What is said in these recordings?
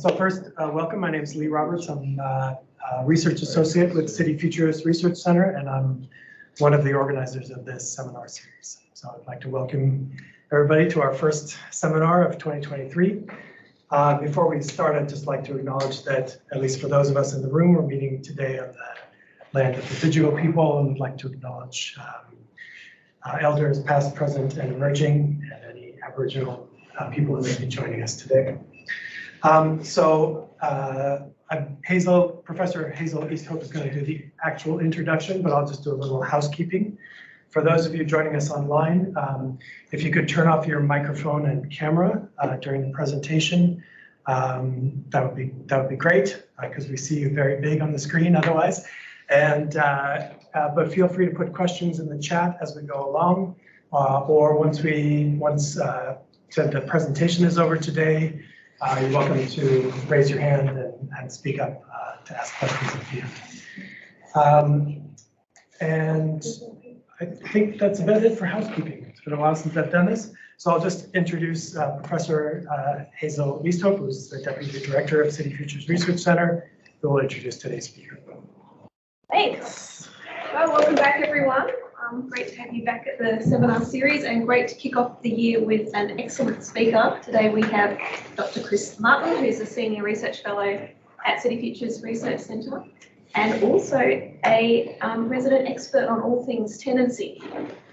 So first, welcome. My name is Lee Roberts. I'm a research associate with City Futures Research Center, and I'm one of the organizers of this seminar series. So I'd like to welcome everybody to our first seminar of 2023. Before we start, I'd just like to acknowledge that, at least for those of us in the room, we're meeting today on the land of the Digital people, and we'd like to acknowledge elders past, present, and emerging, and any Aboriginal people who may be joining us today. I'm Professor Hazel Easthope is going to do the actual introduction, but I'll just do a little housekeeping. For those of you joining us online, if you could turn off your microphone and camera during the presentation, that would be great, because we see you very big on the screen otherwise. And but feel free to put questions in the chat as we go along, or once the presentation is over today. You're welcome to raise your hand and speak up to ask questions if you have. And I think that's about it for housekeeping. It's been a while since I've done this. So I'll just introduce Professor Hazel Easthope, who's the Deputy Director of City Futures Research Center, who will introduce today's speaker. Thanks. Well, welcome back, everyone. Great to have you back at the seminar series, and great to kick off the year with an excellent speaker. Today we have Dr. Chris Martin, who's a Senior Research Fellow at City Futures Research Centre, and also a resident expert on all things tenancy.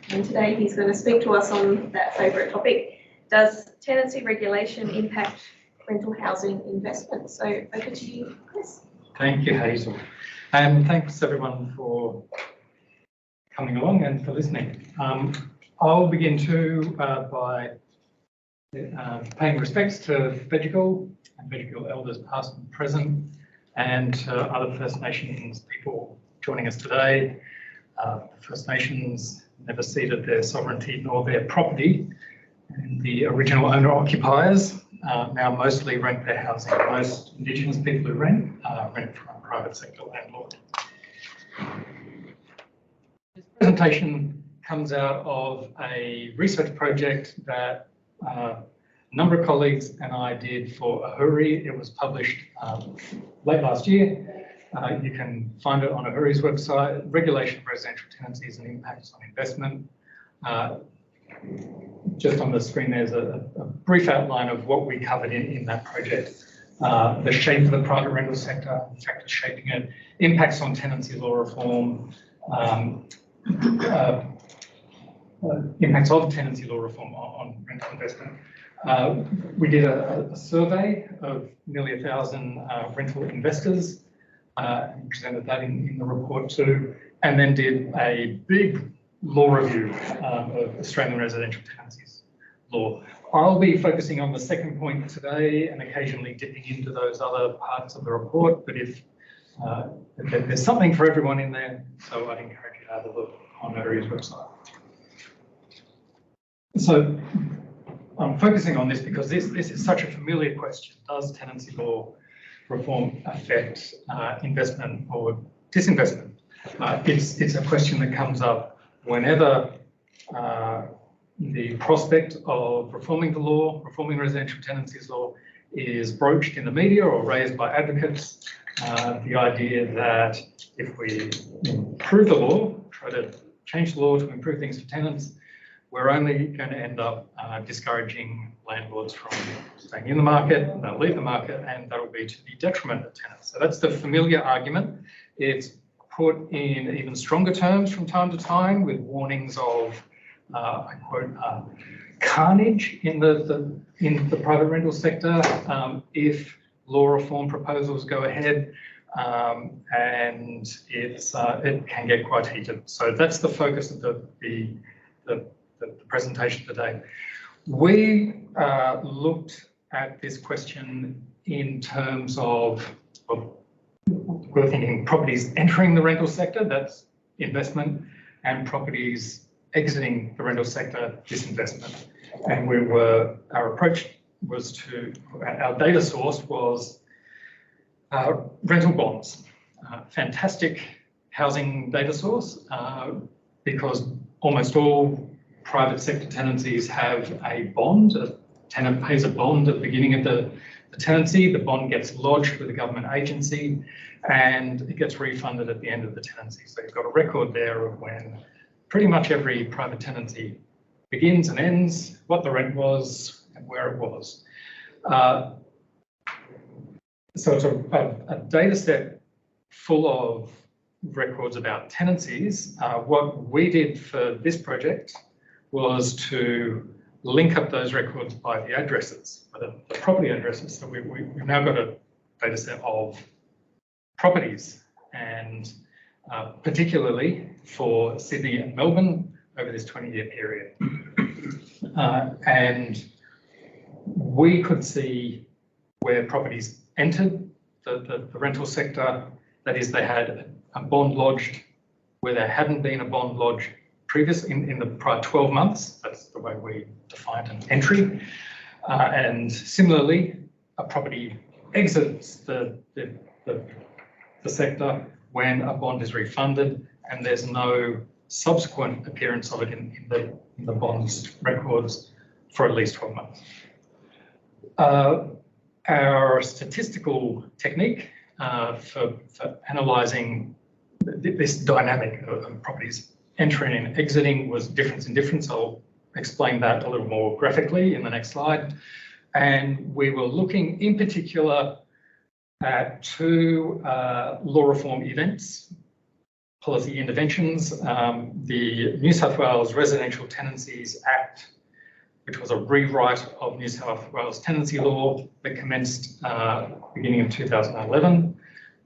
And today he's going to speak to us on that favourite topic: does tenancy regulation impact rental housing investment? So over to you, Chris. Thank you, Hazel. And thanks everyone for coming along and for listening. I'll begin too by paying respects to Vegigal and Vegigal elders past and present, and to other First Nations people joining us today. First Nations never ceded their sovereignty nor their property, and the original owner-occupiers now mostly rent their housing. Most Indigenous people who rent from a private sector landlord. This presentation comes out of a research project that a number of colleagues and I did for Ahuri. It was published late last year. You can find it on Ahuri's website, Regulation of Residential Tenancies and Impacts on Investment. Just on the screen there's a brief outline of what we covered in that project. The shape of the private rental sector, factors shaping it, impacts on tenancy law reform, impacts of tenancy law reform on rental investment. We did a survey of nearly 1,000 rental investors and presented that in the report too, and then did a big law review of Australian residential tenancies law. I'll be focusing on the second point today and occasionally dipping into those other parts of the report, but if there's something for everyone in there, so I'd encourage you to have a look on Ahuri's website. So I'm focusing on this because this is such a familiar question. Does tenancy law reform affect investment or disinvestment? It's a question that comes up whenever the prospect of reforming the law, reforming residential tenancies law, is broached in the media or raised by advocates. The idea that if we improve the law, try to change the law to improve things for tenants, we're only going to end up discouraging landlords from staying in the market, they'll leave the market, and that'll be to the detriment of tenants. So that's the familiar argument. It's put in even stronger terms from time to time with warnings of, I quote, carnage in the private rental sector if law reform proposals go ahead, and it can get quite heated. So that's the focus of the presentation today. We looked at this question in terms of we're thinking properties entering the rental sector, that's investment, and properties exiting the rental sector, disinvestment. And our approach was our data source was rental bonds. Fantastic housing data source because almost all private sector tenancies have a bond. A tenant pays a bond at the beginning of the the tenancy, the bond gets lodged with a government agency, and it gets refunded at the end of the tenancy. So you've got a record there of when pretty much every private tenancy begins and ends, what the rent was and where it was. So it's a data set full of records about tenancies. What we did for this project was to link up those records by the addresses, by the property addresses. So we've now got a data set of properties, and particularly for Sydney and Melbourne over this 20-year period. And we could see where properties entered the rental sector, that is, they had a bond lodged where there hadn't been a bond lodged previous in the prior 12 months. That's the way we defined an entry. And similarly, a property exits the sector when a bond is refunded and there's no subsequent appearance of it in the bonds records for at least 12 months. Our statistical technique for analysing this dynamic of properties entering and exiting was difference in difference. I'll explain that a little more graphically in the next slide. And we were looking in particular at two law reform events, policy interventions. The New South Wales Residential Tenancies Act, which was a rewrite of New South Wales tenancy law that commenced beginning of 2011.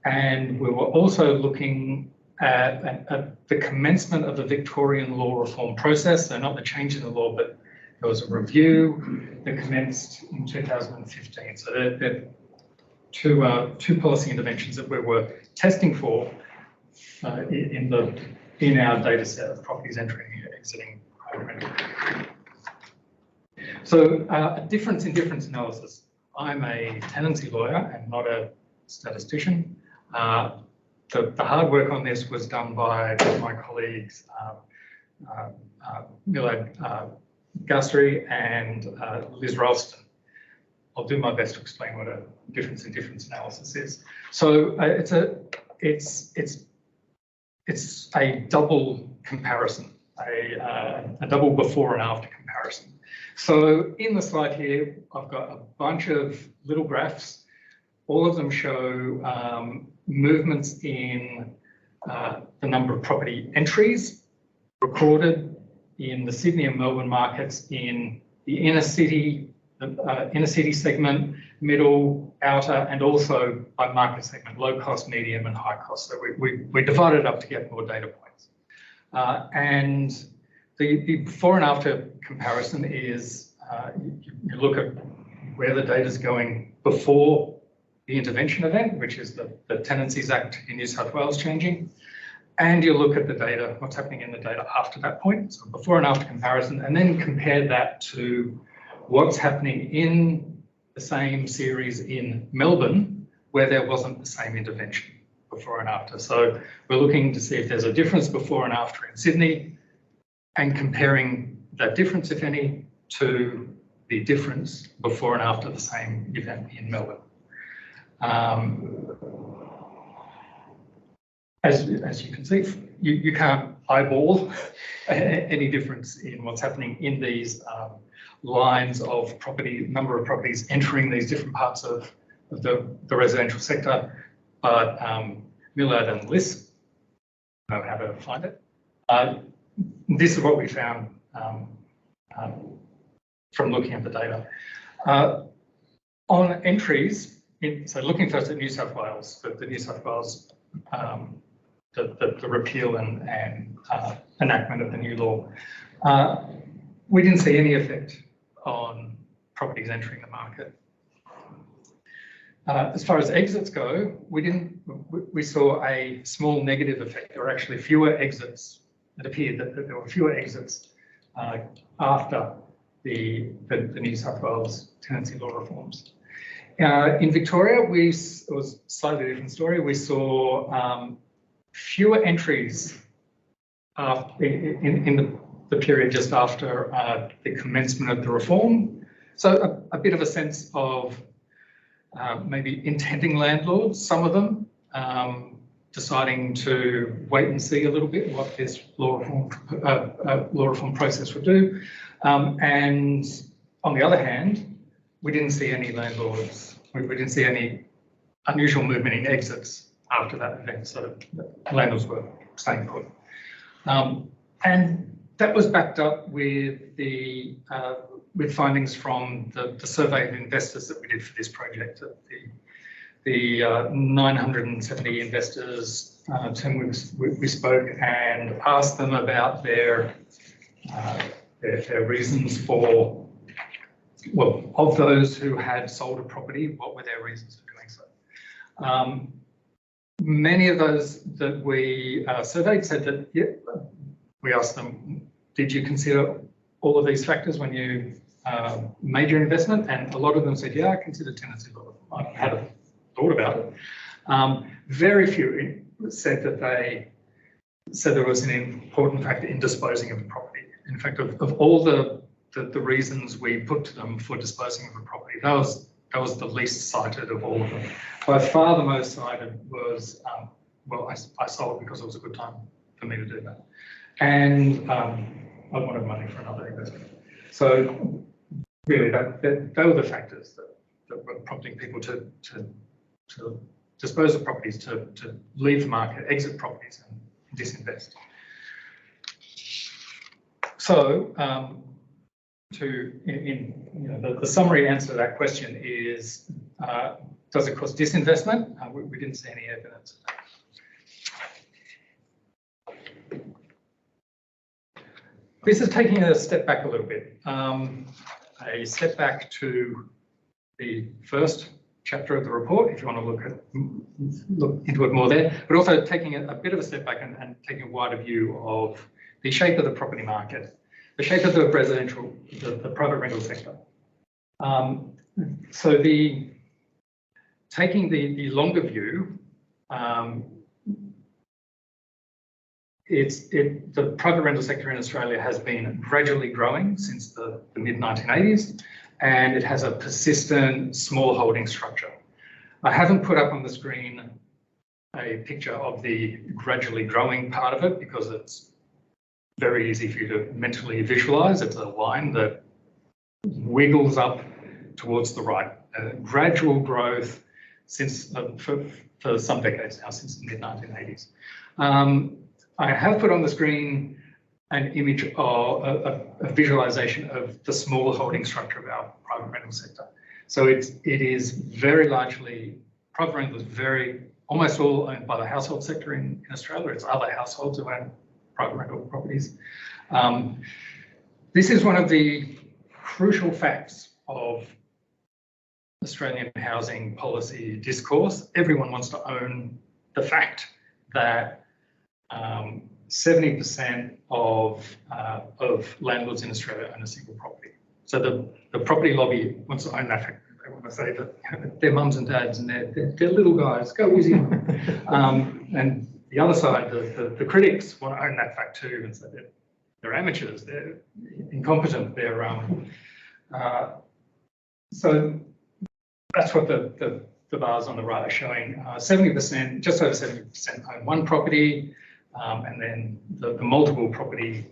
And we were also looking at the commencement of the Victorian law reform process. So not the change in the law, but there was a review that commenced in 2015. So there are two policy interventions that we were testing for in our data set of properties entering and exiting private rental. So a difference in difference analysis. I'm a tenancy lawyer and not a statistician. The hard work on this was done by my colleagues, Milad Gustry and Liz Ralston. I'll do my best to explain what a difference in difference analysis is. So it's a double comparison, a double before and after comparison. So in the slide here, I've got a bunch of little graphs. All of them show movements in the number of property entries recorded in the Sydney and Melbourne markets in the inner city segment, middle, outer, and also by market segment, low cost, medium, and high cost. So we divided it up to get more data points. And the before and after comparison is you look at where the data is going before the intervention event, which is the Tenancies Act in New South Wales changing, and you look at the data, what's happening in the data after that point, so before and after comparison, and then compare that to what's happening in the same series in Melbourne, where there wasn't the same intervention before and after. So we're looking to see if there's a difference before and after in Sydney, and comparing that difference, if any, to the difference before and after the same event in Melbourne. As you can see, you can't eyeball any difference in what's happening in these lines of property, number of properties entering these different parts of the residential sector, but Millard and Liz know how to find it. This is what we found from looking at the data. On entries, so looking first at New South Wales, the New South Wales, the repeal and enactment of the new law, we didn't see any effect on properties entering the market. As far as exits go, we saw a small negative effect. There were actually fewer exits. It appeared that there were fewer exits after the New South Wales tenancy law reforms. In Victoria, it was a slightly different story. We saw fewer entries in the period just after the commencement of the reform. So a bit of a sense of maybe intending landlords, some of them, deciding to wait and see a little bit what this law reform process would do. And on the other hand, we didn't see any landlords, we didn't see any unusual movement in exits after that event, so landlords were staying put. And that was backed up with with findings from the survey of investors that we did for this project. The 970 investors to whom we spoke and asked them about their reasons for, well, of those who had sold a property, what were their reasons for doing so? Many of those that we surveyed said that, yeah, we asked them, did you consider all of these factors when you made your investment? And a lot of them said, yeah, I considered tenancy law. I hadn't thought about it. Very few said that they said there was an important factor in disposing of the property. In fact, of all the reasons we put to them for disposing of a property, that was the least cited of all of them. By far the most cited was, well, I sold because it was a good time for me to do that. And I wanted money for another investment. So really, they were the factors that were prompting people to dispose of properties, to leave the market, exit properties and disinvest. So the summary answer to that question is, does it cause disinvestment? We didn't see any evidence of that. This is taking a step back a little bit, a step back to the first chapter of the report, if you want to look into it more there, but also taking a bit of a step back and taking a wider view of the shape of the property market, the shape of the residential, the private rental sector. So taking the longer view, the private rental sector in Australia has been gradually growing since the mid-1980s, and it has a persistent small holding structure. I haven't put up on the screen a picture of the gradually growing part of it because it's very easy for you to mentally visualize. It's a line that wiggles up towards the right. Gradual growth since for some decades now, since the mid-1980s. I have put on the screen an image of a visualization of the small holding structure of our private rental sector. So it is very largely, private rental is almost all owned by the household sector in Australia. It's other households who own private rental properties. This is one of the crucial facts of Australian housing policy discourse. Everyone wants to own the fact that 70% of landlords in Australia own a single property. So the property lobby wants to own that fact. They want to say that their mums and dads and their little guys go easy on them. And the other side, the critics want to own that fact too and say that they're amateurs, they're incompetent, so that's what the bars on the right are showing. 70%, just over 70% own one property, and then the multiple property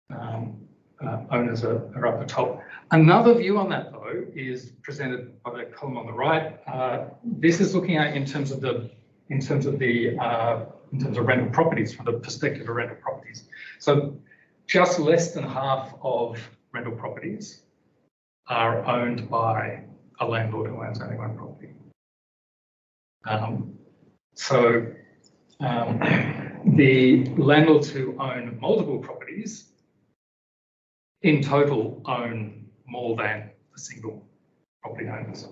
owners are up the top. Another view on that though is presented by the column on the right. This is looking at in terms of rental properties, from the perspective of rental properties. So just less than half of rental properties are owned by a landlord who owns only one property. The landlords who own multiple properties in total own more than the single property owners.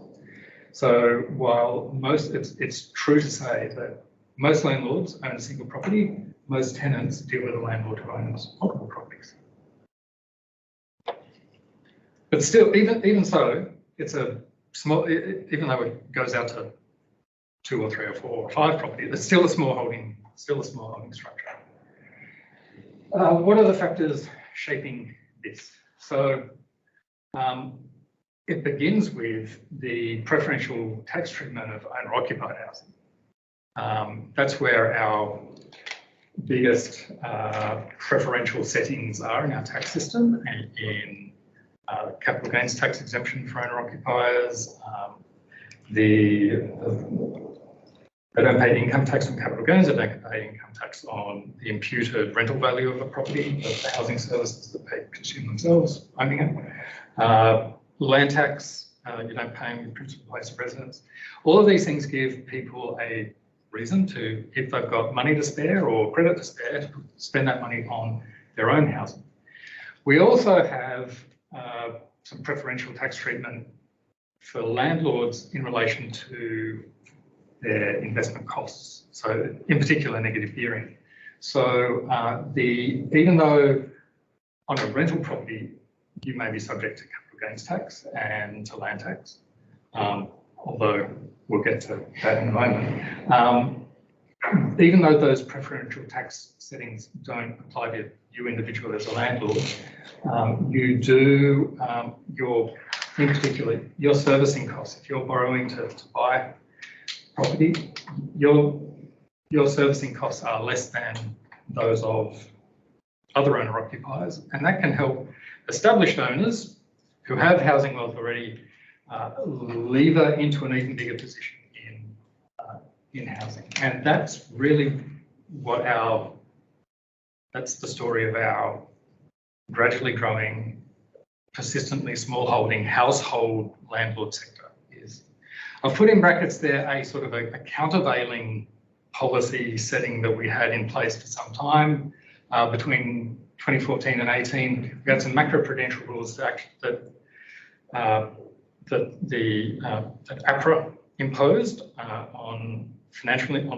So while it's true to say that most landlords own a single property, most tenants deal with a landlord who owns multiple properties. But still, even so, it's a small, even though it goes out to 2 or 3 or 4 or 5 properties, it's still a small holding structure. What are the factors shaping this? So it begins with the preferential tax treatment of owner-occupied housing. That's where our biggest preferential settings are in our tax system, and in capital gains tax exemption for owner-occupiers. They don't pay income tax on capital gains, they don't pay income tax on the imputed rental value of a property, but the housing services that they consume themselves, owning it. Land tax, you don't pay in principal place of residence. All of these things give people a reason to, if they've got money to spare or credit to spare, to spend that money on their own housing. We also have some preferential tax treatment for landlords in relation to their investment costs. So in particular, negative gearing. So even though on a rental property, you may be subject to capital gains tax and to land tax, although we'll get to that in a moment. Even though those preferential tax settings don't apply to you individually as a landlord, you do, in particular, your servicing costs. If you're borrowing to buy property, your servicing costs are less than those of other owner-occupiers, and that can help established owners who have housing wealth already lever into an even bigger position in housing. And that's really what that's the story of our gradually growing, persistently small holding household landlord sector is. I've put in brackets there a sort of a countervailing policy setting that we had in place for some time. Between 2014 and 18, we had some macroprudential rules that APRA imposed on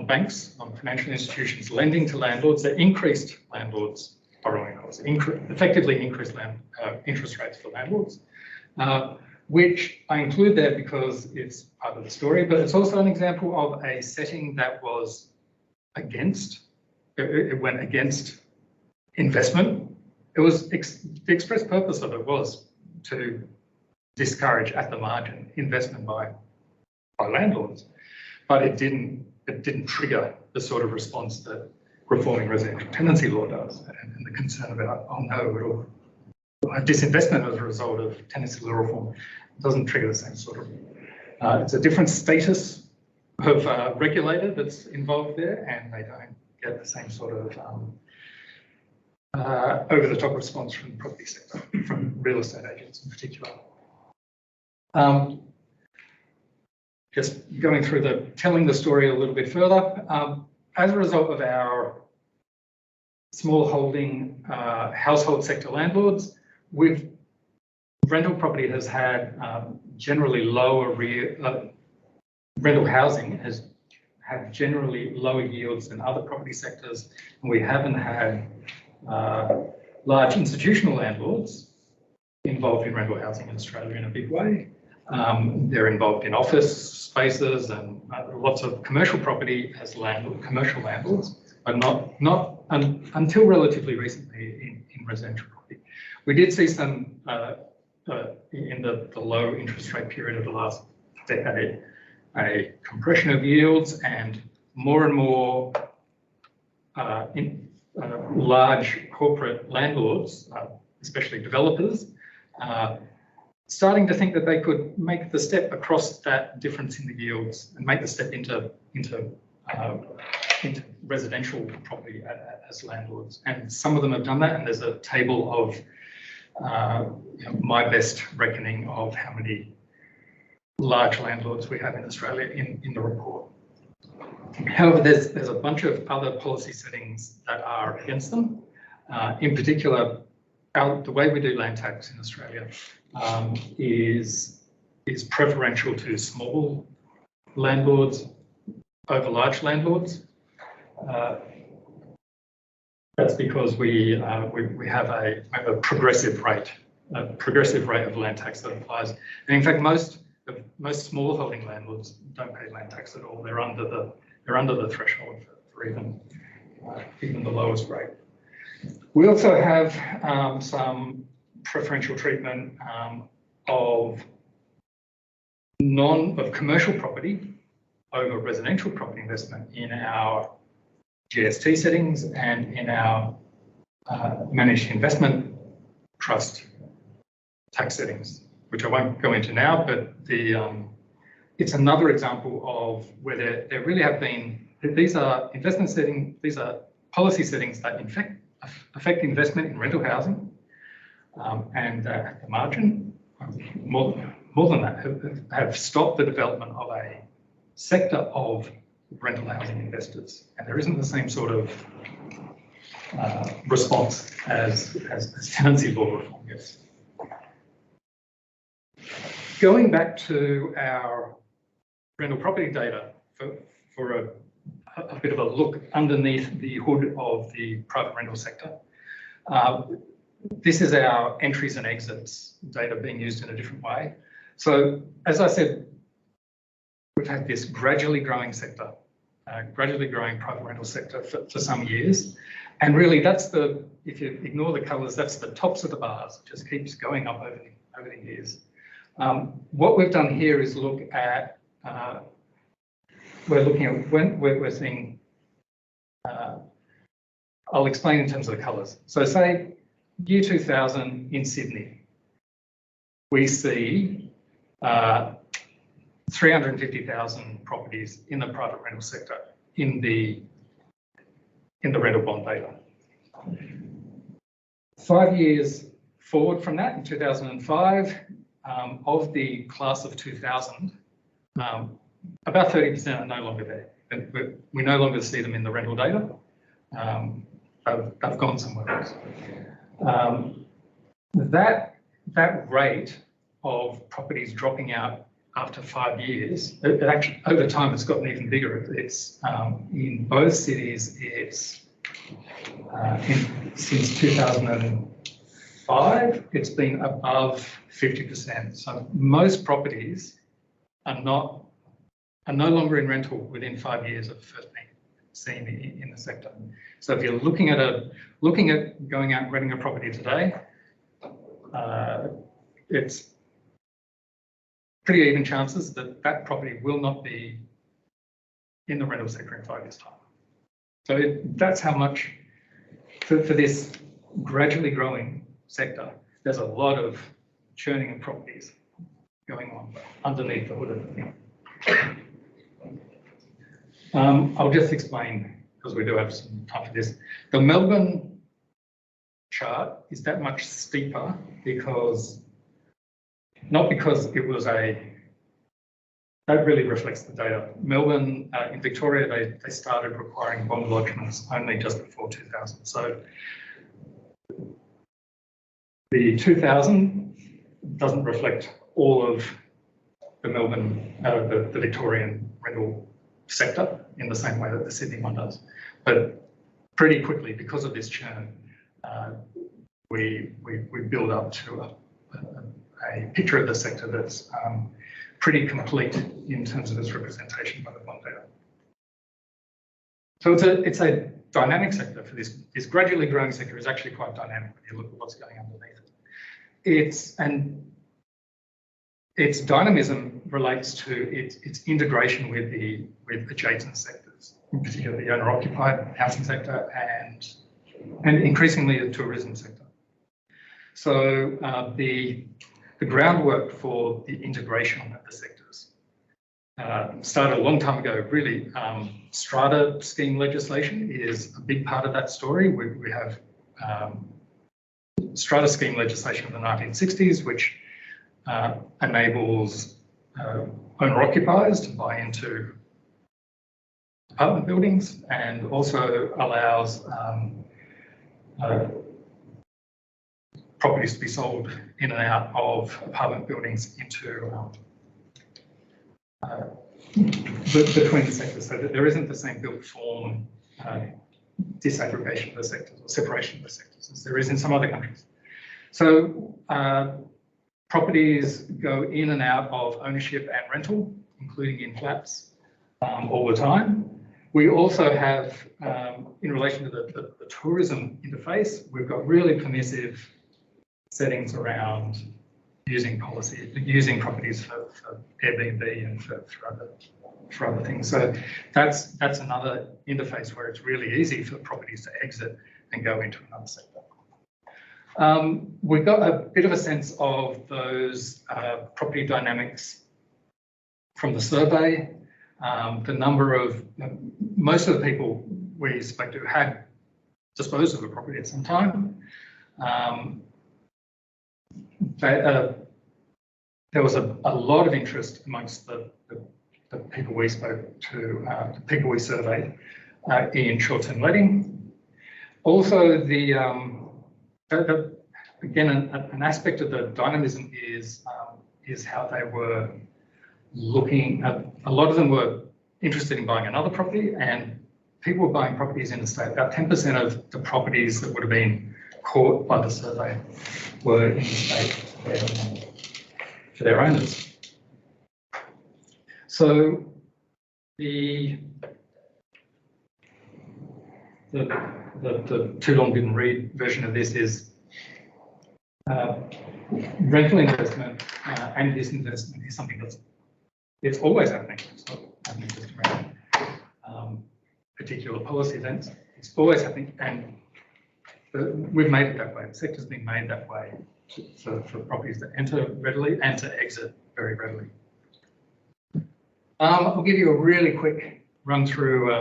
banks, on financial institutions lending to landlords that increased landlords' borrowing costs, effectively increased interest rates for landlords, which I include there because it's part of the story, but it's also an example of a setting that was it went against investment. It was the express purpose of it was to discourage at the margin investment by landlords, but it didn't trigger the sort of response that reforming residential tenancy law does, and the concern about, oh no, it'll disinvestment as a result of tenancy law reform doesn't trigger the same sort of. It's a different status of regulator that's involved there, and they don't get the same sort of over-the-top response from the property sector, from real estate agents in particular. Just going through telling the story a little bit further. As a result of our small holding household sector landlords, rental property has had generally lower rental housing has had generally lower yields than other property sectors, and we haven't had large institutional landlords involved in rental housing in Australia in a big way. They're involved in office spaces and lots of commercial property as commercial landlords, but not until relatively recently in residential property. We did see some in the low interest rate period of the last decade, a compression of yields and more large corporate landlords, especially developers, starting to think that they could make the step across that difference in the yields and make the step into residential property as landlords. And some of them have done that, and there's a table of my best reckoning of how many large landlords we have in Australia in the report. However, there's a bunch of other policy settings that are against them. In particular, the way we do land tax in Australia is preferential to small landlords over large landlords. That's because we have a progressive rate of land tax that applies. And in fact, most small holding landlords don't pay land tax at all. They're under the threshold for even the lowest rate. We also have some preferential treatment of commercial property over residential property investment in our GST settings and in our managed investment trust tax settings, which I won't go into now, but it's another example of where there really have been, these are investment settings, these are policy settings that affect investment in rental housing, and at the margin, more than that, have stopped the development of a sector of rental housing investors. And there isn't the same sort of response as tenancy law reform is. Going back to our rental property data for a bit of a look underneath the hood of the private rental sector. This is our entries and exits data being used in a different way. So as I said, we've had this gradually growing sector, gradually growing private rental sector for some years. And really that's if you ignore the colours, that's the tops of the bars. It just keeps going up over the years. What we've done here is look at, we're looking at when we're seeing, I'll explain in terms of the colours. So say year 2000 in Sydney, we see 350,000 properties in the private rental sector in the rental bond data. 5 years forward from that, in 2005, of the class of 2000, about 30% are no longer there. We no longer see them in the rental data. They've gone somewhere else. That rate of properties dropping out after 5 years, it actually over time it's gotten even bigger. It's in both cities. It's since 2005, it's been above 50%. So most properties are no longer in rental within 5 years of first being seen in the sector. So if you're looking at going out and renting a property today, it's pretty even chances that that property will not be in the rental sector in 5 years' time. So that's how much for this gradually growing sector. There's a lot of churning of properties going on underneath the hood of the thing. I'll just explain, because we do have some time for this. The Melbourne chart is that much steeper not because it was that really reflects the data. Melbourne, in Victoria, they started requiring bond lodgements only just before 2000. So the 2000 doesn't reflect all of the Melbourne, the Victorian rental sector in the same way that the Sydney one does. But pretty quickly, because of this churn, we build up to a picture of the sector that's pretty complete in terms of its representation by the bond data. So it's a dynamic sector for this gradually growing sector is actually quite dynamic when you look at what's going underneath it. Its dynamism relates to its integration with adjacent sectors, in particular the owner-occupied housing sector and increasingly the tourism sector. So the groundwork for the integration of the sectors started a long time ago. Really, strata scheme legislation is a big part of that story. We have strata scheme legislation of the 1960s, which enables owner-occupiers to buy into apartment buildings and also allows properties to be sold in and out of apartment buildings into between the sectors, so that there isn't the same built form disaggregation of the sectors or separation of the sectors as there is in some other countries. So properties go in and out of ownership and rental, including in flats, all the time. We also have, in relation to the tourism interface, we've got really permissive settings around using properties for Airbnb and for other things. So that's another interface where it's really easy for properties to exit and go into another sector. We've got a bit of a sense of those property dynamics from the survey. The number of, most of the people we spoke to had disposed of a property at some time. There was a lot of interest amongst the people we spoke to, the people we surveyed in short-term letting. Also, again, an aspect of the dynamism is how they were looking at, a lot of them were interested in buying another property, and people were buying properties in the state. About 10% of the properties that would have been caught by the survey were in the state for their owners. So the too long didn't read version of this is rental investment and disinvestment is something it's always happening. It's not happening just around particular policy events. It's always happening, and we've made it that way. The sector's been made that way for properties that enter readily and to exit very readily. I'll give you a really quick run through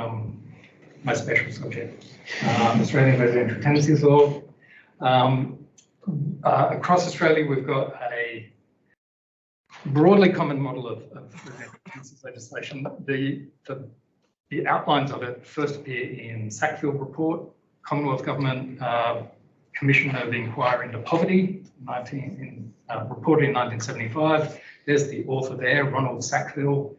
my special subject, Australian residential tenancies law. Across Australia, we've got a broadly common model of residential tenancies legislation. The outlines of it first appear in Sackville Report, Commonwealth Government Commission of Inquiry into Poverty, reported in 1975. There's the author there, Ronald Sackville,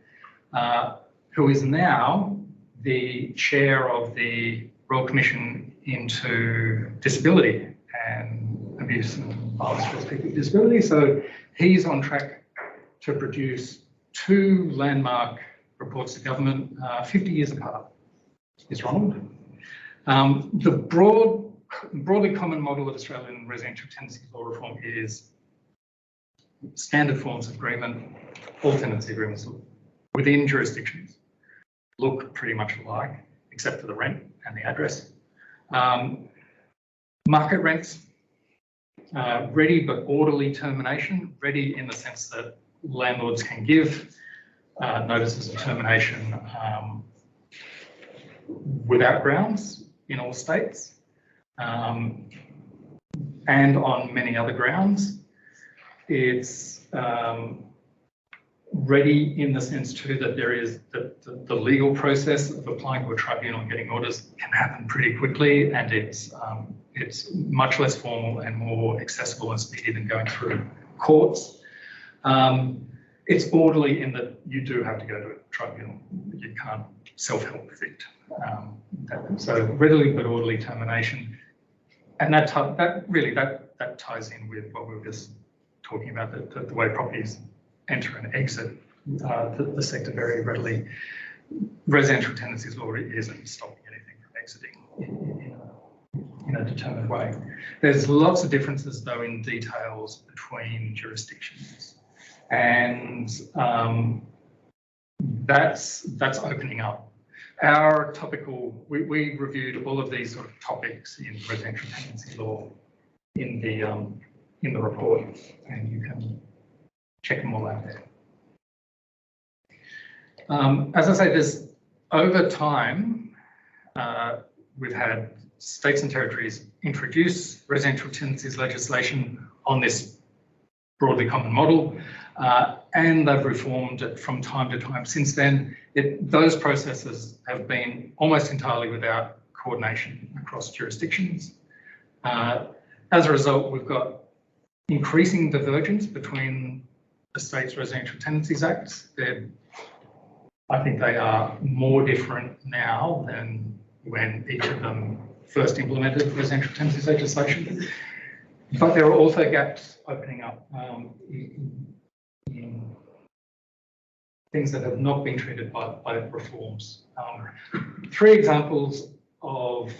who is now the chair of the Royal Commission into Disability and Abuse and Violence towards people with disability. So he's on track to produce 2 landmark reports to government 50 years apart, is Ronald. The broadly common model of Australian residential tenancy law reform is standard forms of agreement. All tenancy agreements within jurisdictions look pretty much alike, except for the rent and the address. Market rents, ready but orderly termination, ready in the sense that landlords can give notices of termination without grounds in all states, and on many other grounds. It's ready in the sense too that there is the legal process of applying to a tribunal and getting orders can happen pretty quickly, and it's much less formal and more accessible and speedy than going through courts. It's orderly in that you do have to go to a tribunal. You can't self-help evict. So readily but orderly termination, and that ties in with what we were just talking about, the way properties enter and exit the sector very readily. Residential tenancies law isn't stopping anything from exiting in a determined way. There's lots of differences though in details between jurisdictions, and that's opening up. Our topical, we reviewed all of these sort of topics in residential tenancy law in the report, and you can check them all out there. As I say, there's over time, we've had states and territories introduce residential tenancies legislation on this broadly common model, and they've reformed it from time to time since then. Those processes have been almost entirely without coordination across jurisdictions. As a result, we've got increasing divergence between the state's residential tenancies acts. I think they are more different now than when each of them first implemented residential tenancies legislation. But there are also gaps opening up in things that have not been treated by reforms. 3 examples of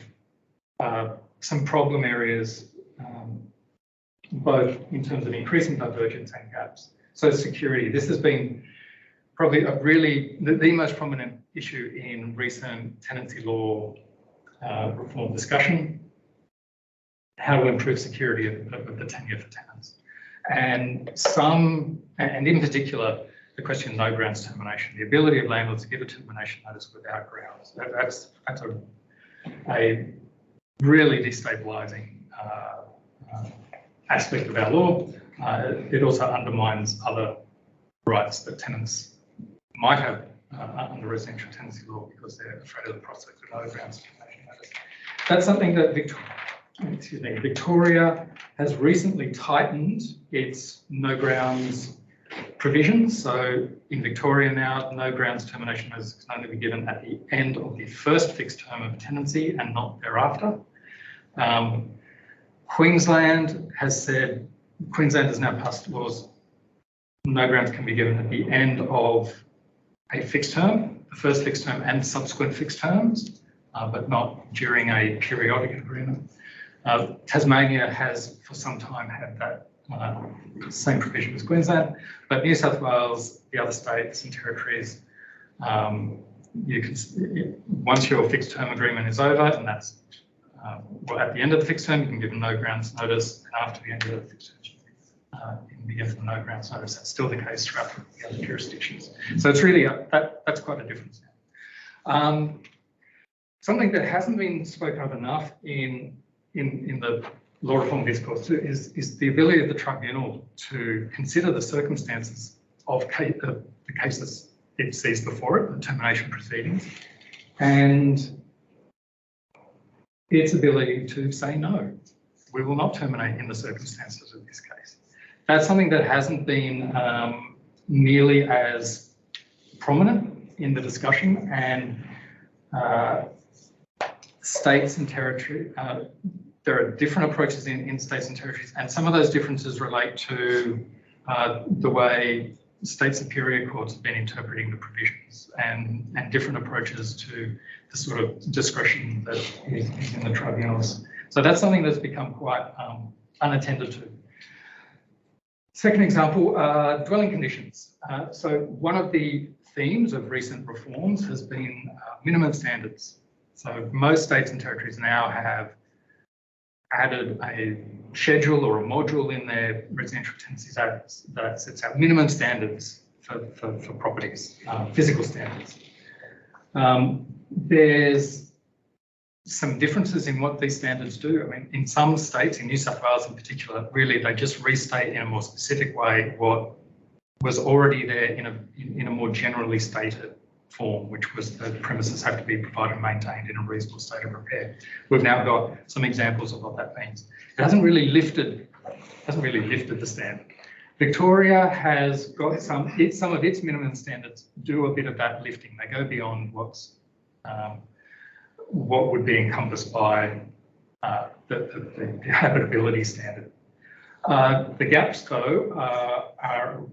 some problem areas both in terms of increasing divergence and gaps. So security, this has been probably the most prominent issue in recent tenancy law reform discussion, how to improve security of the tenure for tenants. And in particular, the question of no grounds termination, the ability of landlords to give a termination notice without grounds. That's a really destabilising aspect of our law. It also undermines other rights that tenants might have under residential tenancy law because they're afraid of the prospect of no grounds termination notice. That's something that Victoria has recently tightened its no grounds provisions. So in Victoria now, no grounds termination notice can only be given at the end of the first fixed term of tenancy and not thereafter. Queensland has now passed laws, no grounds can be given at the end of a fixed term, the first fixed term and subsequent fixed terms, but not during a periodic agreement. Tasmania has for some time had that same provision as Queensland, but New South Wales, the other states and territories, you can, once your fixed term agreement is over, and that's at the end of the fixed term, you can give no grounds notice, and after the end of the fixed term, you can be given no grounds notice. That's still the case throughout the other jurisdictions. So it's really that's quite a difference now. Something that hasn't been spoken of enough in the law reform discourse is the ability of the tribunal to consider the circumstances of the cases it sees before it, the termination proceedings, and its ability to say no, we will not terminate in the circumstances of this case. That's something that hasn't been nearly as prominent in the discussion, and states and territory, there are different approaches in states and territories, and some of those differences relate to the way state superior courts have been interpreting the provisions and different approaches to the sort of discretion that is in the tribunals. So that's something that's become quite unattended to. Second example, dwelling conditions. So one of the themes of recent reforms has been minimum standards. So most states and territories now have added a schedule or a module in their residential tenancies acts that sets out minimum standards for properties, physical standards. There's some differences in what these standards do. I mean, in some states, in New South Wales in particular, really they just restate in a more specific way what was already there in a more generally stated form, which was the premises have to be provided and maintained in a reasonable state of repair. We've now got some examples of what that means. It hasn't really lifted the standard. Victoria has got some of its minimum standards do a bit of that lifting. They go beyond what would be encompassed by the habitability standard. The gaps, though,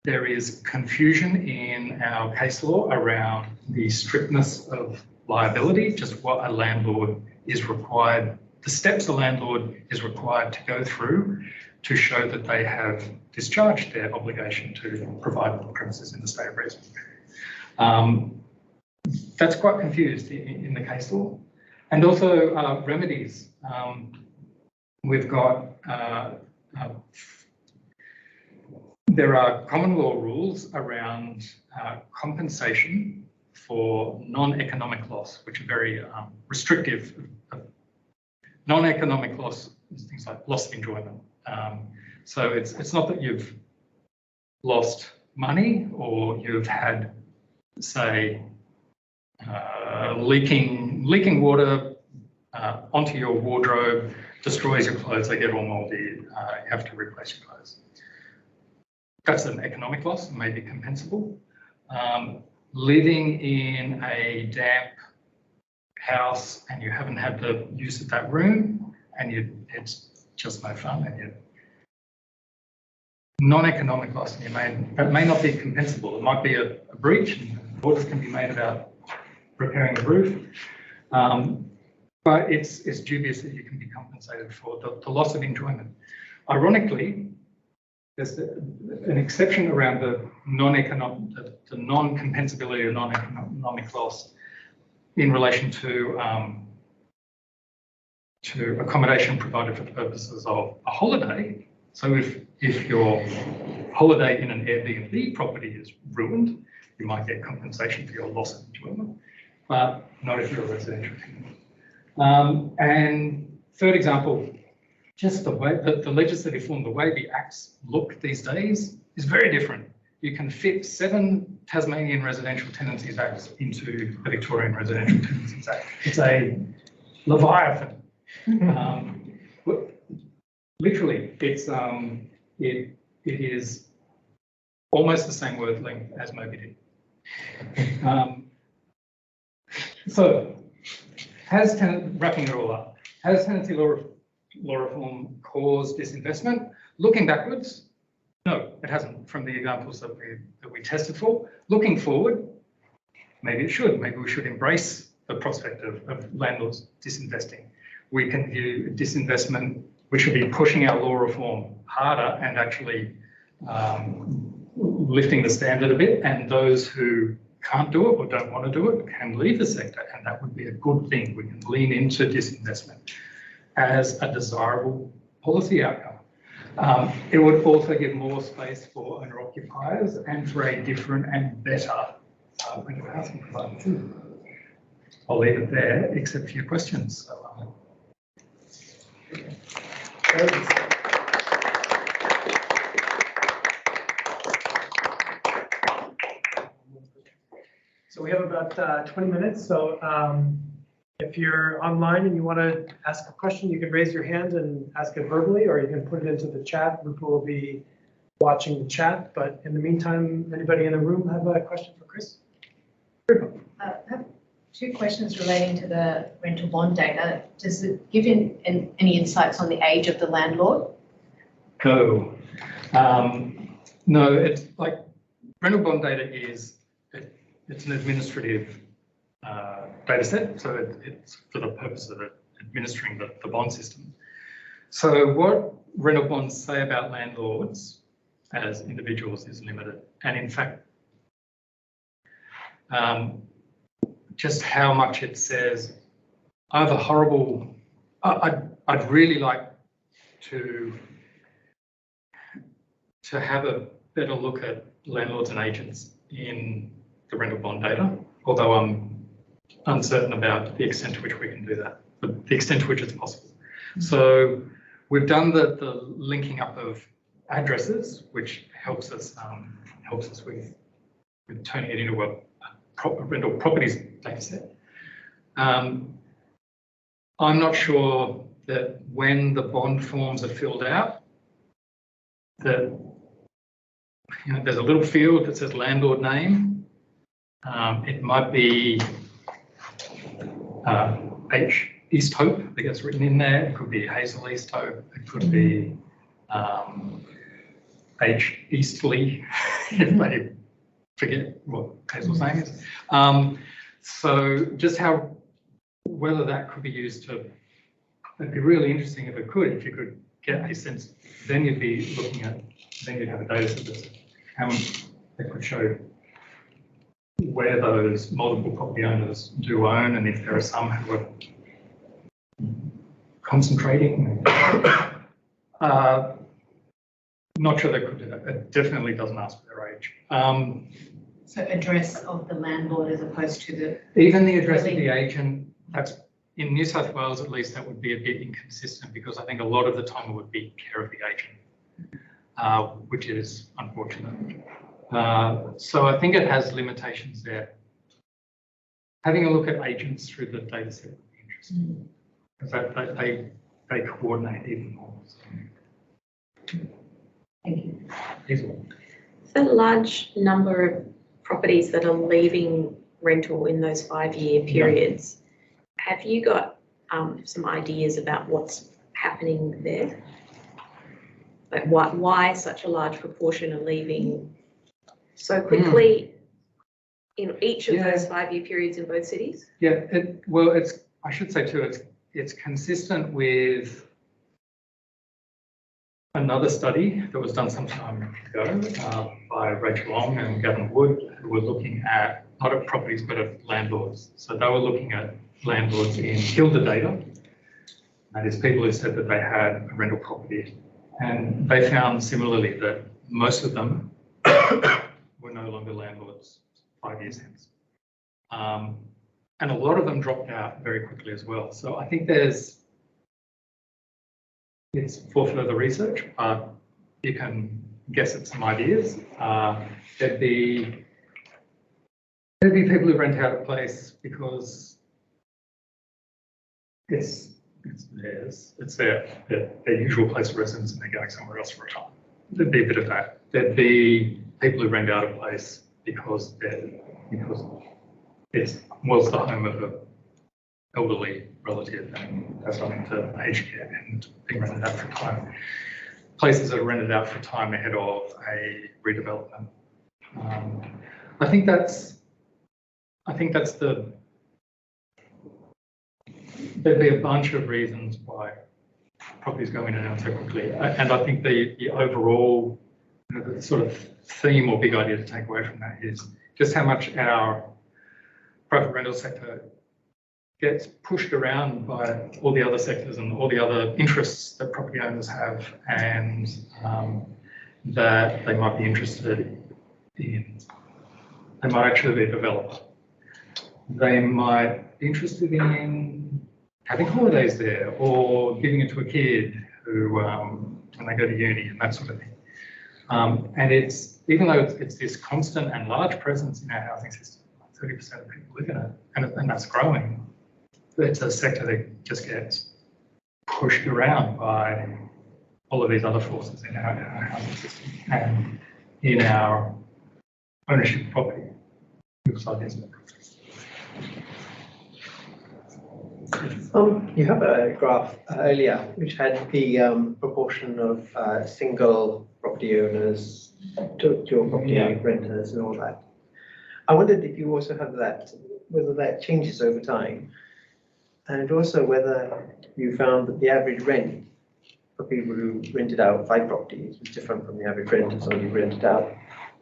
there is confusion in our case law around the strictness of liability, just what a landlord is required, the steps a landlord is required to go through to show that they have discharged their obligation to provide the premises in the state of residence. That's quite confused in the case law. And also remedies. We've got there are common law rules around compensation for non-economic loss, which are very restrictive. Non-economic loss is things like loss of enjoyment. So it's not that you've lost money or you've had, say, leaking water onto your wardrobe, destroys your clothes, they get all mouldy, you have to replace your clothes. That's an economic loss, maybe compensable. Living in a damp house and you haven't had the use of that room and it's just no fun, and non-economic loss, and that may not be compensable. It might be a breach, and orders can be made about repairing the roof. but it's dubious that you can be compensated for the loss of enjoyment. Ironically, there's an exception around the non-compensability of non-economic loss in relation to accommodation provided for the purposes of a holiday. So if your holiday in an Airbnb property is ruined, you might get compensation for your loss of enjoyment, but not if you're a residential tenant. And third example, just the way that the legislative form, the way the acts look these days is very different. You can fit 7 Tasmanian Residential Tenancies Acts into the Victorian Residential Tenancies Act. It's a leviathan. Literally, it is almost the same word length as Moby Dick. So, wrapping it all up, has tenancy law reform caused disinvestment? Looking backwards, no, it hasn't, from the examples that we tested for. Looking forward, maybe it should. Maybe we should embrace the prospect of landlords disinvesting. We can view disinvestment, we should be pushing our law reform harder and actually lifting the standard a bit, and those who can't do it or don't want to do it can leave the sector, and that would be a good thing. We can lean into disinvestment as a desirable policy outcome. It would also give more space for owner-occupiers and for a different and better rental housing provider too. I'll leave it there, except for your questions. So we have about 20 minutes. So if you're online and you want to ask a question, you can raise your hand and ask it verbally, or you can put it into the chat. Rupa will be watching the chat. But in the meantime, anybody in the room have a question for Chris? I have 2 questions relating to the rental bond data. Does it give any insights on the age of the landlord? No. No, it's like rental bond data is, it's an administrative data set, so it's for the purpose of administering the bond system. So what rental bonds say about landlords as individuals is limited, and in fact, just how much it says, I have a horrible, I'd really like to have a better look at landlords and agents in the rental bond data, although I'm uncertain about the extent to which we can do that, but the extent to which it's possible. So we've done the linking up of addresses, which helps us with turning it into a rental properties data set. I'm not sure that when the bond forms are filled out, that there's a little field that says landlord name. It might be H East Hope that gets written in there. It could be Hazel East Hope. It could be H Eastleigh, if they forget what Hazel's name is. So just whether that could be used to, it'd be really interesting if you could get a sense, then you'd be looking at, then you'd have a data set that could show where those multiple property owners do own, and if there are some who are concentrating. Not sure they could do that. It definitely doesn't ask for their age. So address of the landlord as opposed to the... Even the address of the agent, that's in New South Wales at least, that would be a bit inconsistent, because I think a lot of the time it would be care of the agent, which is unfortunate. So I think it has limitations there. Having a look at agents through the data set would be interesting, because they coordinate even more. So. Thank you. The large number of properties that are leaving rental in those 5-year periods, have you got some ideas about what's happening there? Like why such a large proportion are leaving so quickly in each of those 5-year periods in both cities? Yeah, I should say too, it's consistent with another study that was done some time ago by Rachel Long and Gavin Wood, who were looking at not at properties but at landlords. So they were looking at landlords in Hilda data, that is people who said that they had a rental property, and they found similarly that most of them were no longer landlords 5 years hence. And a lot of them dropped out very quickly as well. So I think it's for further research, but you can guess at some ideas. There'd be people who rent out a place because it's theirs, it's their usual place of residence and they're going somewhere else for a time. There'd be a bit of that. There'd be people who rent out a place because it was the home of an elderly relative and has gone into aged care and being rented out for time. Places that are rented out for time ahead of a redevelopment. I think that's there'd be a bunch of reasons why properties go in and out so quickly. And I think the overall the sort of theme or big idea to take away from that is just how much our private rental sector gets pushed around by all the other sectors and all the other interests that property owners have, and that they might be interested in. They might actually be a developer. They might be interested in having holidays there or giving it to a kid who, when they go to uni and that sort of thing. And it's, even though it's this constant and large presence in our housing system, 30% of people live in it, and that's growing, it's a sector that just gets pushed around by all of these other forces in our housing system and in our ownership of property. You have a graph earlier which had the proportion of single property owners, dual property renters and all that. I wondered if you also have that, whether that changes over time, and also whether you found that the average rent for people who rented out 5 properties was different from the average rent of somebody who rented out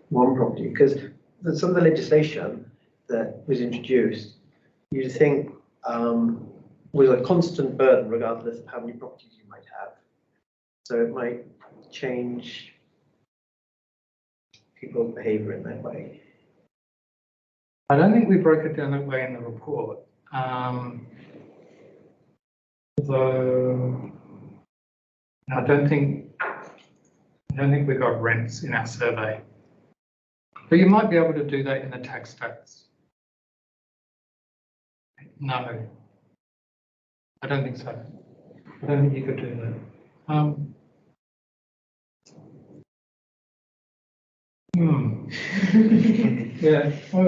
1 property. Because some of the legislation that was introduced, you'd think was a constant burden regardless of how many properties you might have. So it might change people's behaviour in that way. I don't think we broke it down that way in the report. Though I don't think we got rents in our survey. But you might be able to do that in the tax stats. No, I don't think so. I don't think you could do that. Yeah. All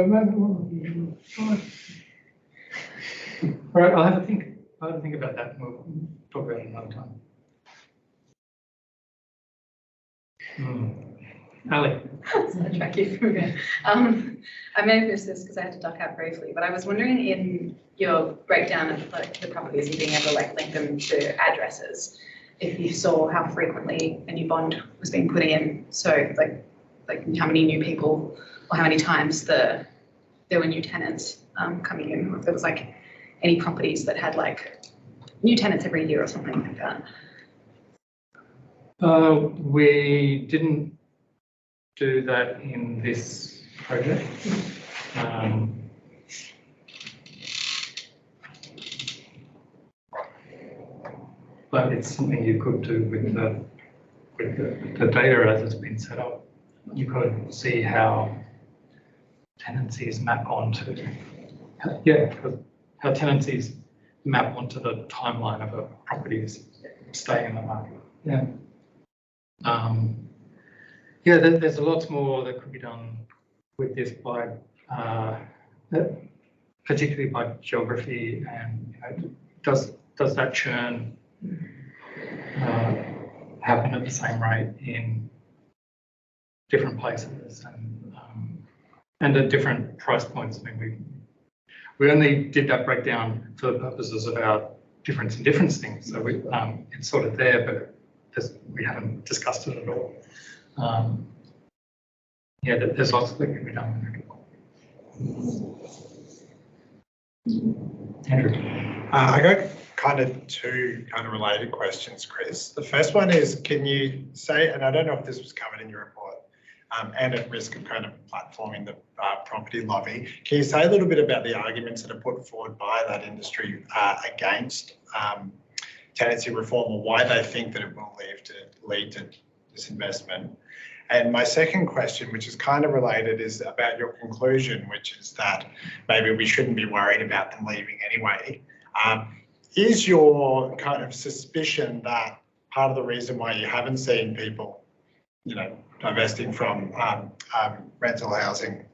right, I'll have a think. I'll have to think about that and we'll talk about it another time. Ali. It's not tricky for me. I may have missed this because I had to duck out briefly, but I was wondering in your breakdown of like the properties and being able to like link them to addresses, if you saw how frequently a new bond was being put in, so like how many new people or how many times there were new tenants coming in, or if there was like any properties that had like new tenants every year or something like that. We didn't do that in this project. But it's something you could do with the data as it's been set up. You could see how tenancies map onto, how tenancies map onto the timeline of a property's stay in the market. Yeah. Yeah, there's a lot more that could be done with this by, particularly by geography, and does that churn happen at the same rate in different places and at different price points? I mean, we only did that breakdown for the purposes of our difference in different things. So it's sort of there, but we haven't discussed it at all. Yeah, there's lots that can be done. Andrew. I got kind of two kind of related questions, Chris. The first one is, can you say, and I don't know if this was covered in your report, and at risk of kind of platforming the property lobby, can you say a little bit about the arguments that are put forward by that industry against tenancy reform, or why they think that it will lead to disinvestment? And my second question, which is kind of related, is about your conclusion, which is that maybe we shouldn't be worried about them leaving anyway. Is your kind of suspicion that part of the reason why you haven't seen people, divesting from rental housing,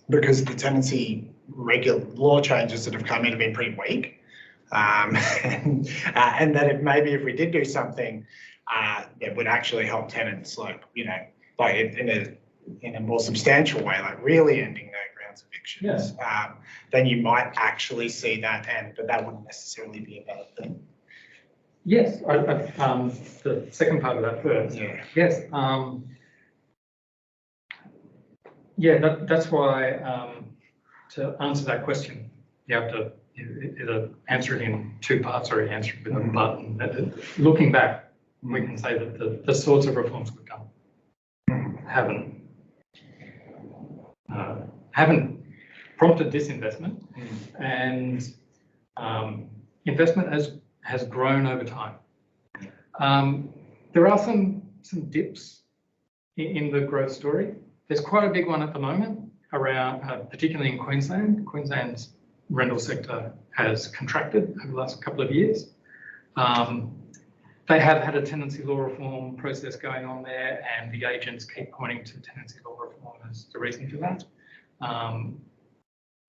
because the tenancy law changes that have come in have been pretty weak, and that if we did do something that would actually help tenants, in a more substantial way, like really ending no grounds evictions, then you might actually see that, but that wouldn't necessarily be a bad thing. Yes, the second part of that first. Yeah. Yes. That's why to answer that question, you have to either answer it in two parts or you answer it with a button. Looking back, we can say that the sorts of reforms we've done haven't prompted disinvestment, and investment has grown over time. There are some dips in the growth story. There's quite a big one at the moment around, particularly in Queensland. Queensland's rental sector has contracted over the last couple of years. They have had a tenancy law reform process going on there, and the agents keep pointing to tenancy law reform as the reason for that.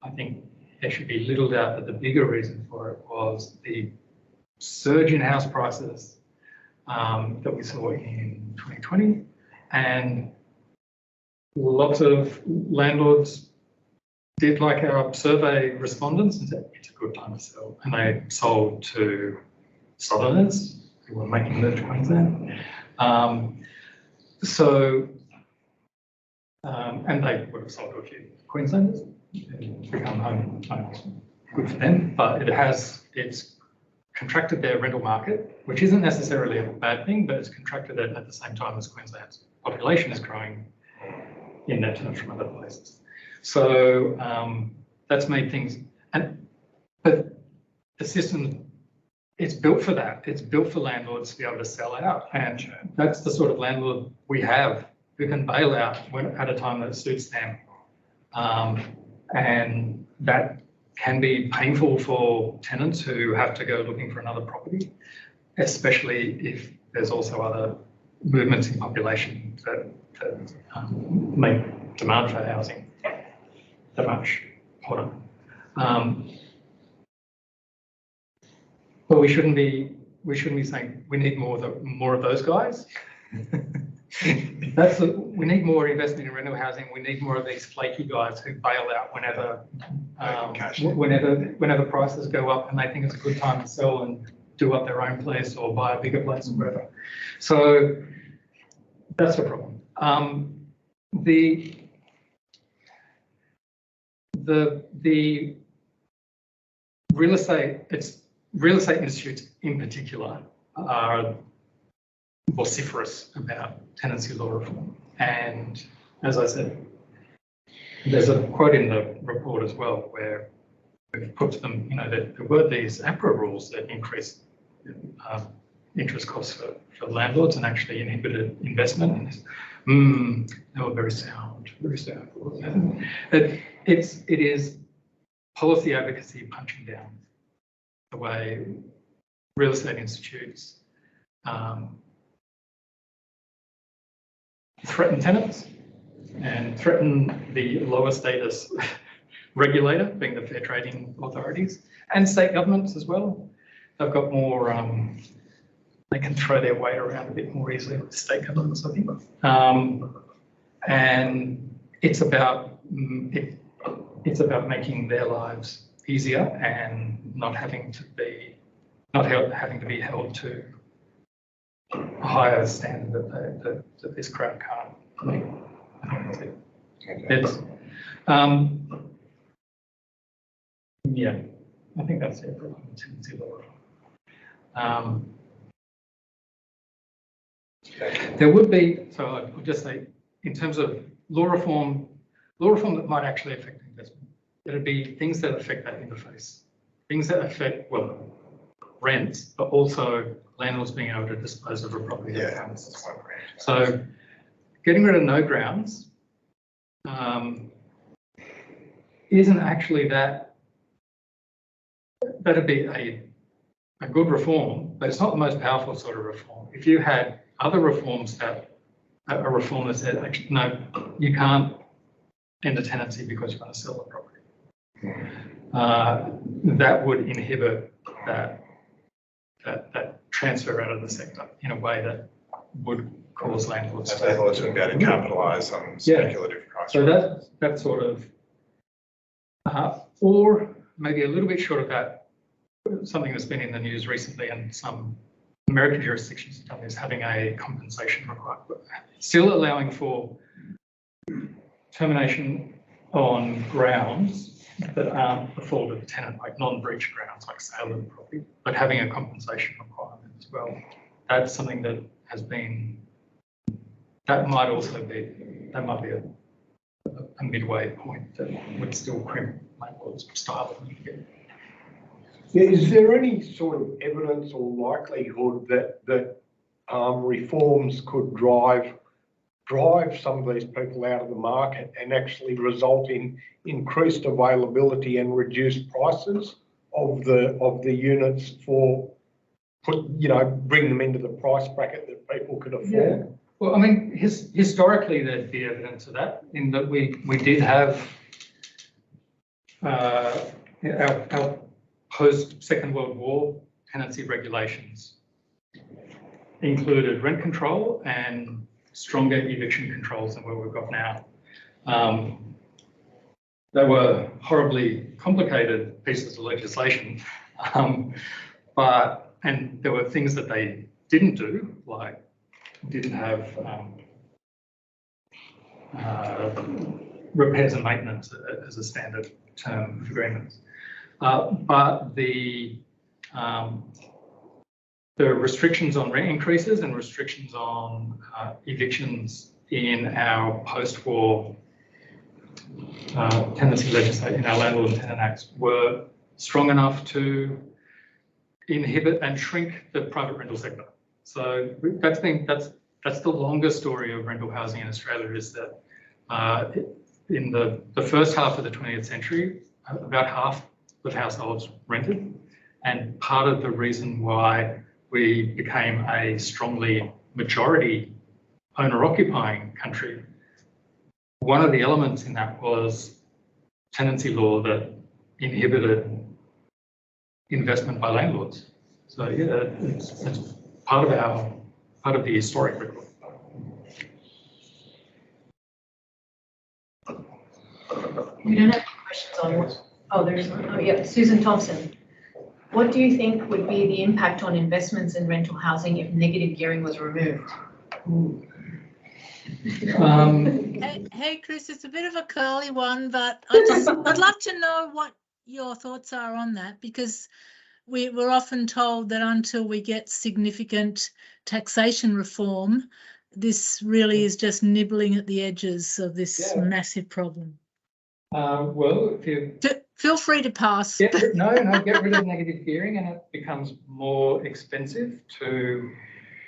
I think there should be little doubt that the bigger reason for it was the surge in house prices that we saw in 2020, and lots of landlords did like our survey respondents and said it's a good time to sell, and they sold to Southerners who were making the move to Queensland. And they would have sold to a few Queenslanders who become home owners. Good for them, but it's contracted their rental market, which isn't necessarily a bad thing, but it's contracted it at the same time as Queensland's population is growing in net terms from other places. So that's made things, but the system, it's built for that. It's built for landlords to be able to sell out, and that's the sort of landlord we have who can bail out at a time that suits them. And that can be painful for tenants who have to go looking for another property, especially if there's also other movements in population that make demand for housing that much hotter. But we shouldn't be saying we need more of those guys. We need more investment in rental housing. We need more of these flaky guys who bail out whenever prices go up and they think it's a good time to sell and do up their own place or buy a bigger place or whatever. So that's a problem. The real estate institutes in particular are vociferous about tenancy law reform. And as I said, there's a quote in the report as well where we've put to them, that there were these APRA rules that increased interest costs for landlords and actually inhibited investment. They were very sound, very sound. It is policy advocacy punching down the way real estate institutes threaten tenants and threaten the lower status regulator, being the fair trading authorities, and state governments as well. They've got more, they can throw their weight around a bit more easily with state governments, I think. And it's about making their lives easier and not having to be not having to be held to a higher standard that this crowd can't meet. It's, yeah, I think that's it for tenancy law. There would be, so I'll just say, in terms of law reform that might actually affect investment, it'd be things that affect that interface, things that affect, well, rents, but also landlords being able to dispose of a property. Yeah. So getting rid of no grounds isn't actually that'd be a good reform, but it's not the most powerful sort of reform. If you had other reforms that a reform that said, actually, no, you can't end a tenancy because you're going to sell the property. That would inhibit that transfer out of the sector in a way that would cause landlords So landlords would be able to capitalise on speculative price. So that sort of, or maybe a little bit short of that, something that's been in the news recently and some American jurisdictions have done is having a compensation requirement, still allowing for termination on grounds that aren't the fault of the tenant, like non-breach grounds, like sale of the property, but having a compensation requirement as well. That's something that has been, that might be a midway point that would still crimp landlords' style of living. Yeah, is there any sort of evidence or likelihood that reforms could drive some of these people out of the market and actually result in increased availability and reduced prices of the units bring them into the price bracket that people could afford? Yeah. Well, I mean, historically, there'd be evidence of that in that we did have our post-Second World War tenancy regulations included rent control and stronger eviction controls than what we've got now. They were horribly complicated pieces of legislation, and there were things that they didn't do, like didn't have repairs and maintenance as a standard term of agreements. But the restrictions on rent increases and restrictions on evictions in our post-war tenancy legislation, in our Landlord and Tenant Acts, were strong enough to inhibit and shrink the private rental sector. So that's the longest story of rental housing in Australia, is that in the first half of the 20th century, about half of households rented, and part of the reason why we became a strongly majority owner-occupying country, one of the elements in that was tenancy law that inhibited investment by landlords. So yeah, it's part of the historic record. We don't have questions on. Oh, there's one. Oh, yeah, Susan Thompson. What do you think would be the impact on investments in rental housing if negative gearing was removed? Hey, Chris, it's a bit of a curly one, but I'd love to know what your thoughts are on that, because we're often told that until we get significant taxation reform, this really is just nibbling at the edges of this massive problem. Well, if you feel free to pass. get rid of negative gearing, and it becomes more expensive to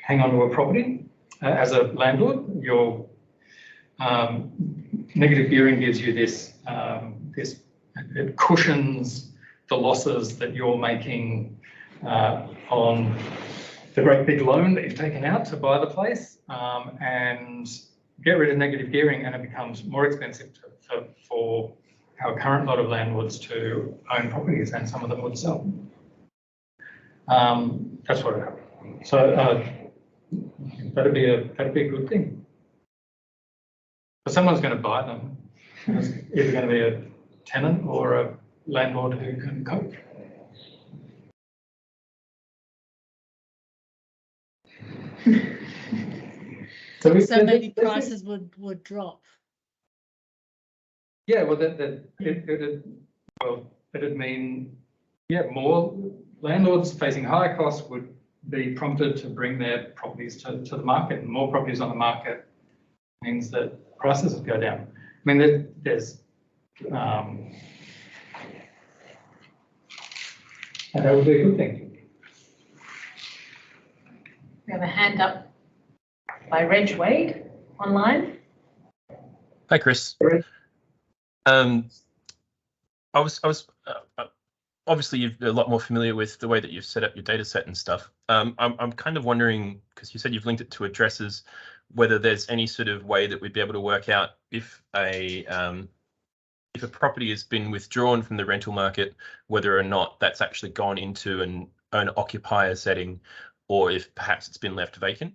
hang on to a property as a landlord. Your negative gearing gives you this, it cushions the losses that you're making on the great big loan that you've taken out to buy the place, and get rid of negative gearing, and it becomes more expensive for our current lot of landlords to own properties, and some of them would sell. That's what happened. So that'd be a good thing. But someone's going to buy them. It's either going to be a tenant or a landlord who can cope. So So maybe prices would drop. Yeah, well, it'd mean, yeah, more landlords facing higher costs would be prompted to bring their properties to the market, and more properties on the market means that prices would go down. I mean, there's and that would be a good thing. We have a hand up by Reg Wade online. Hi, Chris. I was obviously you're a lot more familiar with the way that you've set up your data set and stuff. I'm kind of wondering, because you said you've linked it to addresses, whether there's any sort of way that we'd be able to work out if a property has been withdrawn from the rental market, whether or not that's actually gone into an owner-occupier setting, or if perhaps it's been left vacant.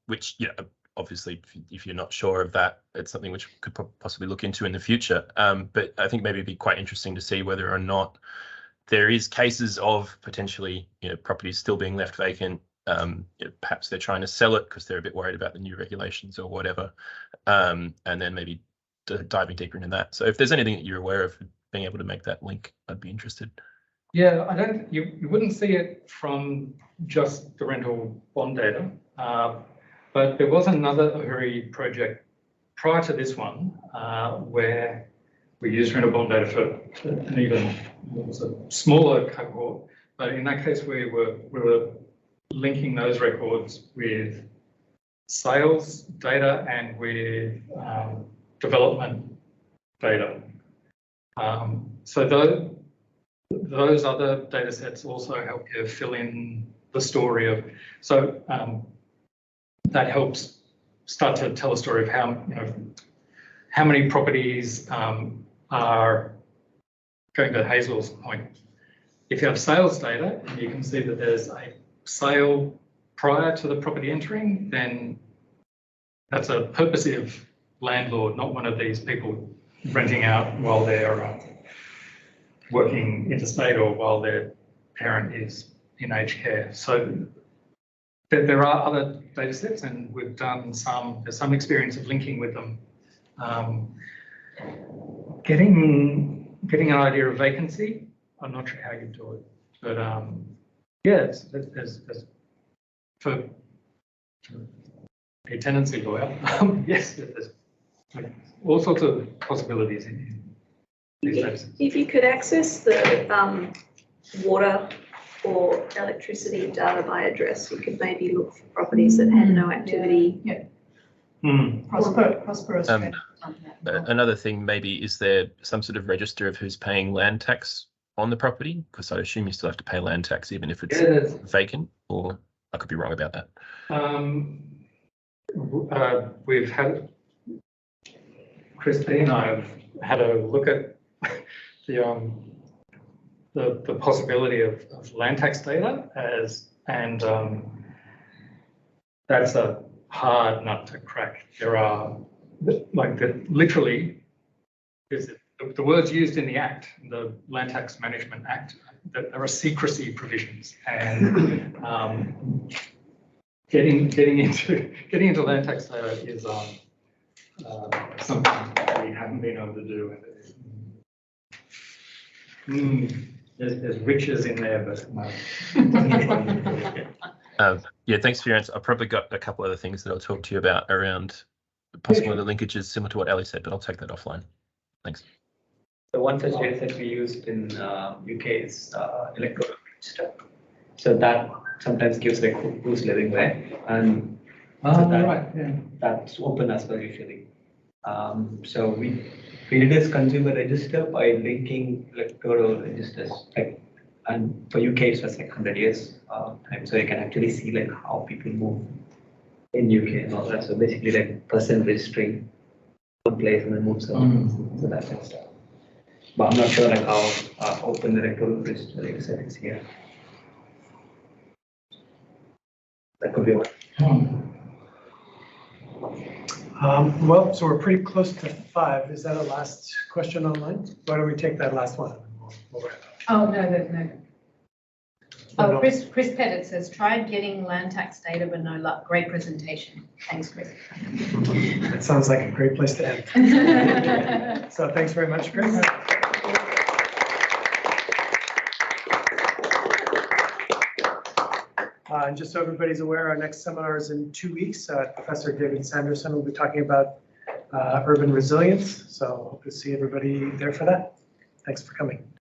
Which, you know, obviously, if you're not sure of that, it's something which we could possibly look into in the future. But I think maybe it'd be quite interesting to see whether or not there is cases of potentially, you know, properties still being left vacant. You know, perhaps they're trying to sell it because they're a bit worried about the new regulations or whatever. And then maybe diving deeper into that. So if there's anything that you're aware of being able to make that link, I'd be interested. Yeah, you wouldn't see it from just the rental bond data, but there was another Ahuri project prior to this one where we used rental bond data for an even, it was a smaller cohort, but in that case we were linking those records with sales data and with development data. So those other data sets also help you fill in the story of, so that helps start to tell a story of how, you know, how many properties are going to Hazel's point. If you have sales data and you can see that there's a sale prior to the property entering, then that's a purposive landlord, not one of these people renting out while they're working interstate or while their parent is in aged care. So there are other data sets, and we've done there's some experience of linking with them. Getting an idea of vacancy, I'm not sure how you do it, but yeah, there's for a tenancy lawyer, yes, there's all sorts of possibilities in these data sets. If you could access the water or electricity data by address, you could maybe look for properties that had no activity. Yeah. Prosperous. Another thing maybe, is there some sort of register of who's paying land tax on the property? Because I assume you still have to pay land tax even if it's vacant, or I could be wrong about that. We've had, Christine and I have had a look at the possibility of land tax data and that's a hard nut to crack. There are literally the words used in the Act, the Land Tax Management Act, that there are secrecy provisions, and getting into land tax data is something we haven't been able to do. There's riches in there, but no. Yeah, thanks for your answer. I've probably got a couple other things that I'll talk to you about around possible other linkages similar to what Ali said, but I'll take that offline. Thanks. The one such data set we used in UK is electoral register. So that sometimes gives like who's living there, and that's open as well usually. So we did this consumer register by linking electoral registers, like, and for UK it was like 100 years time, so you can actually see like how people move in UK and all that. So basically like person registering one place and then moves on. So that's it. But I'm not sure like how open the electoral register data set is here. That could be one. Well, so we're pretty close to 5. Is that a last question online? Why don't we take that last one? We'll wrap up. Oh, no. Oh, Chris Pettit says, tried getting land tax data, but no luck. Great presentation. Thanks, Chris. That sounds like a great place to end. So thanks very much, Chris. And just so everybody's aware, our next seminar is in 2 weeks. Professor David Sanderson will be talking about urban resilience. So hope to see everybody there for that. Thanks for coming.